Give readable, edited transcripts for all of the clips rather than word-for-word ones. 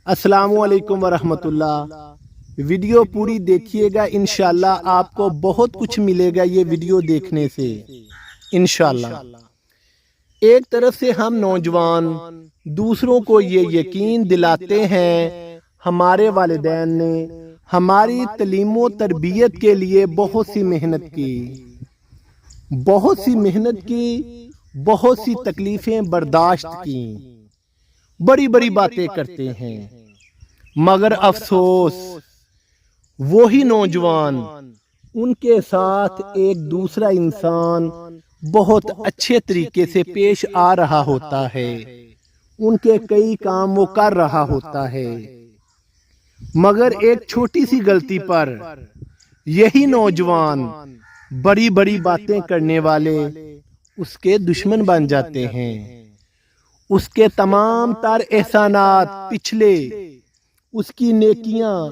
السلام علیکم ورحمۃ اللہ۔ ویڈیو پوری دیکھیے گا، انشاءاللہ آپ کو بہت کچھ ملے گا یہ ویڈیو دیکھنے سے انشاءاللہ۔ ایک طرف سے ہم نوجوان دوسروں کو یہ یقین دلاتے ہیں ہمارے والدین نے ہماری تعلیم و تربیت کے لیے بہت سی محنت کی، بہت سی تکلیفیں برداشت کی، بڑی بڑی باتیں کرتے ہیں، مگر افسوس وہی نوجوان ان کے ساتھ ایک دوسرا انسان بہت اچھے طریقے سے پیش آ رہا ہوتا ہے، ان کے کئی کام وہ کر رہا ہوتا ہے، مگر ایک چھوٹی سی غلطی پر یہی نوجوان بڑی بڑی باتیں کرنے والے اس کے دشمن بن جاتے ہیں۔ اس کے تمام تر احسانات پچھلے، اس کی نیکیاں،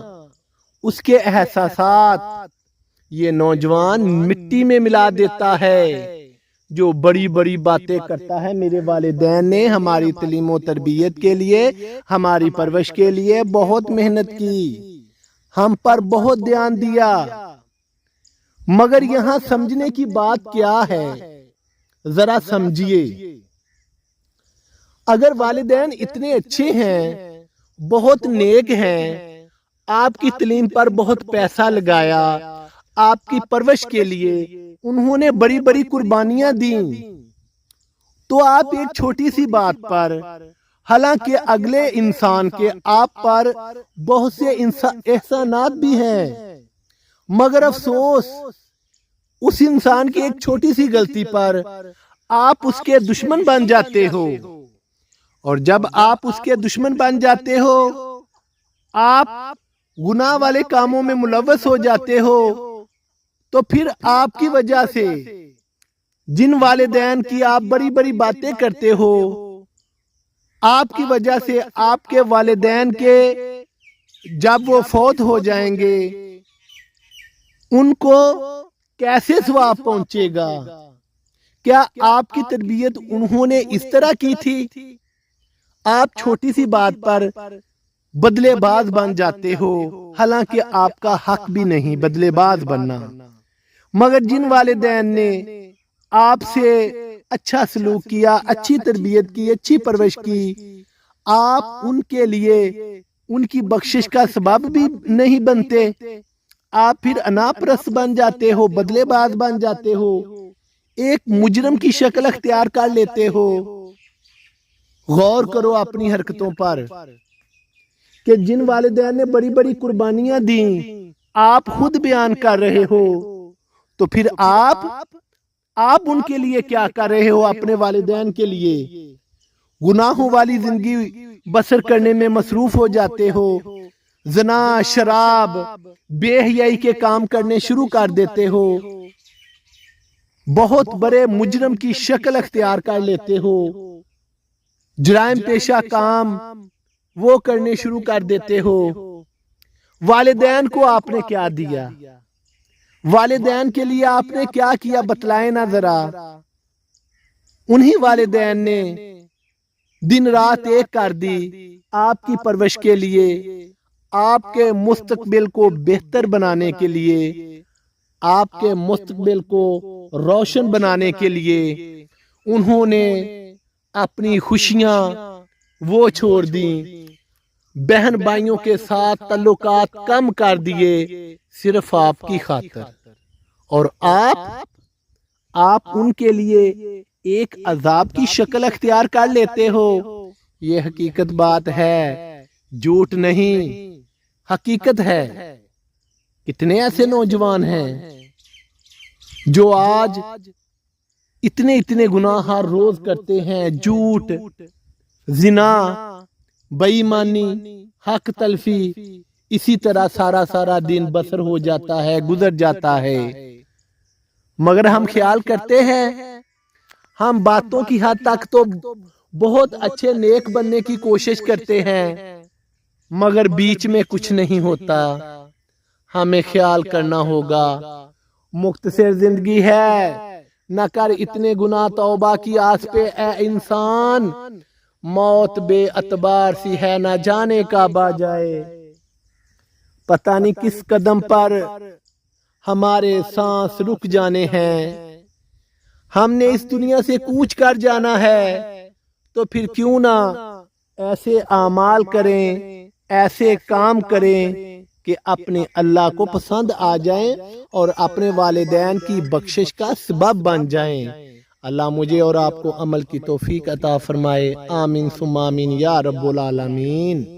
اس کے احساسات یہ نوجوان مٹی میں ملا دیتا ہے۔ جو بڑی بڑی باتیں کرتا ہے، میرے والدین نے ہماری تعلیم و تربیت کے لیے، ہماری پرورش کے لیے بہت محنت کی، ہم پر بہت دھیان دیا، مگر یہاں سمجھنے کی بات کیا ہے، ذرا سمجھیے۔ اگر والدین اتنے اچھے ہیں، بہت نیک ہیں، آپ کی تعلیم پر بہت پیسہ لگایا، آپ کی پرورش کے لیے انہوں نے بڑی بڑی قربانیاں دیں، تو آپ ایک چھوٹی سی بات پر، حالانکہ اگلے انسان کے آپ پر بہت سے احسانات بھی ہیں، مگر افسوس اس انسان کی ایک چھوٹی سی غلطی پر آپ اس کے دشمن بن جاتے ہو، اور جب آپ اس کے دشمن بن جاتے ہو، آپ گناہ والے کاموں میں ملوث ہو جاتے ہو، تو پھر آپ کی وجہ سے جن والدین کی آپ بڑی بڑی باتیں کرتے ہو، آپ کی وجہ سے آپ کے والدین کے جب وہ فوت ہو جائیں گے، ان کو کیسے ثواب پہنچے گا؟ کیا آپ کی تربیت انہوں نے اس طرح کی تھی؟ آپ چھوٹی سی بات پر بدلے باز بن جاتے ہو، حالانکہ آپ کا حق بھی نہیں بدلے باز بننا، مگر جن والدین نے آپ سے اچھا سلوک کیا، اچھی تربیت کی، اچھی پرورش کی، آپ ان کے لیے ان کی بخشش کا سبب بھی نہیں بنتے، آپ پھر اناپرست بن جاتے ہو، بدلے باز بن جاتے ہو، ایک مجرم کی شکل اختیار کر لیتے ہو۔ غور کرو اپنی حرکتوں پر کہ جن والدین نے بڑی بڑی قربانیاں دیں، آپ خود بیان کر رہے ہو، تو پھر آپ ان کے لیے کیا کر رہے ہو؟ اپنے والدین کے لیے گناہوں والی زندگی بسر کرنے میں مصروف ہو جاتے ہو، زنا، شراب، بے حیائی کے کام کرنے شروع کر دیتے ہو، بہت بڑے مجرم کی شکل اختیار کر لیتے ہو، جرائم پیشہ کام وہ کرنے شروع کر دیتے ہو۔ والدین کو آپ نے کیا دیا؟ والدین کے لیے آپ نے کیا کیا؟ بتلائیں نا ذرا۔ انہی والدین نے دن رات ایک کر دی آپ کی پرورش کے لیے، آپ کے مستقبل کو بہتر بنانے کے لیے، آپ کے مستقبل کو روشن بنانے کے لیے انہوں نے اپنی خوشیاں وہ چھوڑ دیں، بہن بھائیوں کے ساتھ تعلقات کم کر دیے، صرف آپ کی خاطر، اور آپ ان کے لیے ایک عذاب کی شکل اختیار کر لیتے ہو۔ یہ حقیقت بات ہے، جھوٹ نہیں، حقیقت ہے۔ کتنے ایسے نوجوان ہیں جو آج اتنے گناہ ہر روز کرتے ہیں، جھوٹ، زنا، بے ایمانی، حق تلفی، اسی طرح سارا دن بسر ہو جاتا ہے، گزر جاتا ہے، مگر ہم خیال کرتے ہیں، ہم باتوں کی حد تک تو بہت اچھے نیک بننے کی کوشش کرتے ہیں، مگر بیچ میں کچھ نہیں ہوتا۔ ہمیں خیال کرنا ہوگا، مختصر زندگی ہے، نہ کر اتنے گناہ، توبہ کی آس پہ اے انسان، موت بے اعتبار سی ہے نہ جانے کب آ جائے، پتہ نہیں کس قدم پر ہمارے سانس رک جانے ہیں۔ ہم نے اس دنیا سے کوچ کر جانا ہے، تو پھر کیوں نہ ایسے اعمال کریں، ایسے کام کریں کہ اپنے اللہ کو پسند آ جائیں اور اپنے والدین کی بخشش کا سبب بن جائیں۔ اللہ مجھے اور آپ کو عمل کی توفیق عطا فرمائے، آمین ثم آمین یا رب العالمین۔